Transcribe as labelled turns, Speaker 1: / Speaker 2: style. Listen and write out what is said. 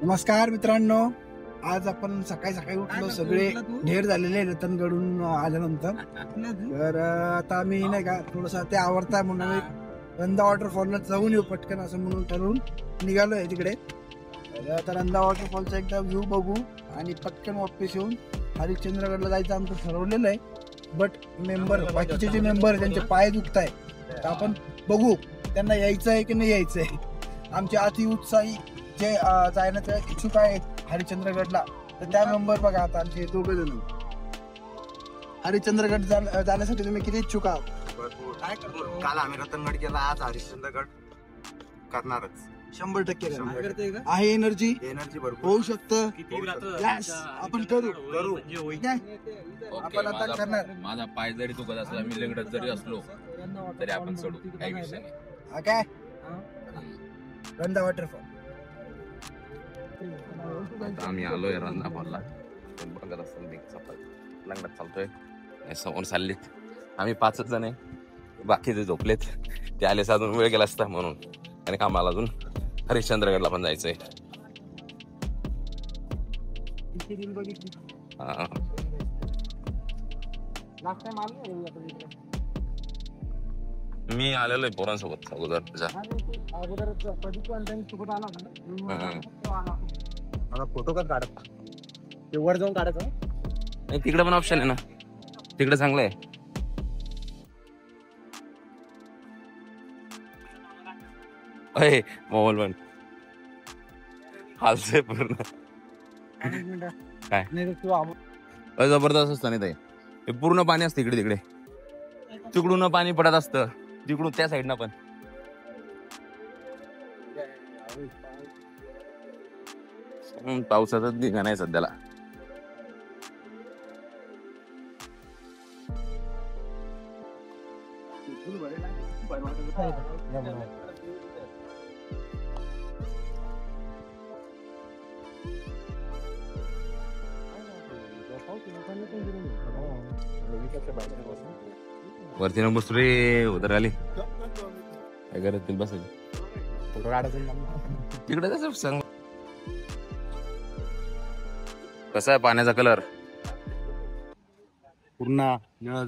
Speaker 1: नमस्कार मित्रांनो, आज आपण सकाळी सकाळी उठलो, सगळे ढेर झालेले रतनगडून आल्यानंतर. तर आता आम्ही नाही का थोडस ते आवडताय म्हणून आम्ही रंधा वॉटरफॉलला जाऊन येऊ पटकन असं म्हणून ठरवून निघालोय तिकडे. आता रंधा वॉटरफॉलचा एकदा व्ह्यू बघू आणि पटकन वापस येऊन हरिश्चंद्रगडला जायचं आमचं ठरवलेलं आहे. बट बाकीचे जे मेंबर त्यांचे पाय दुखताय, तर आपण बघू त्यांना यायचं आहे की नाही यायचं आहे. आमचे अति उत्साही जे जाण्याच्या इच्छुक आहेत हरिश्चंद्रगडला, तर त्या मेंबर बघा आता आमचे दोघे जण. हरिश्चंद्रगड जाण्यासाठी तुम्ही किती इच्छुक आहात?
Speaker 2: काल आम्ही रतनगड केला, आज हरिश्चंद्रगड करणारच.
Speaker 1: 100% आहे. एनर्जी
Speaker 2: भरपूर
Speaker 1: होऊ शकतं. आपण करू आपण आता करणार.
Speaker 3: माझा पाय जरी दुखत असला, मी लगडत जरी असलो तरी आपण सोडू, काही विषय नाही.
Speaker 1: हा काय रंधा वॉटरफॉल.
Speaker 3: आता आम्ही आलोय रंधा फॉलला. बघत असाल लंगडात चालतोय, समोर चाललेत. आम्ही 5च जण आहे, बाकीचे झोपलेत. ते आले साधून वेळ गेला असता म्हणून. आणि कामाला अजून हरिश्चंद्रगडला पण जायचंय. मी आलेलो आहे पोरांसोबत अगोदर.
Speaker 2: फोटो का काढत ते वर जाऊन काढायचं
Speaker 3: नाही, तिकडे पण ऑप्शन आहे ना, तिकडे चांगलं आहे. अय मोबाईल पण हालतोय पूर्ण. काय जबरदस्त असतं नाही ते. हे पूर्ण पाणी असतं इकडे तिकडे. तिकडून पाणी पडत असतं, तिकडून त्या साईडनं पण. पावसाचं दिघा नाही सध्याला. वरती न बसू रे, उतर आली काय करत बसायचं.
Speaker 2: फोटो काढायचं
Speaker 3: तिकडे कसं सांग. कसा आहे पाण्याचा कलर?
Speaker 2: पूर्ण निळा.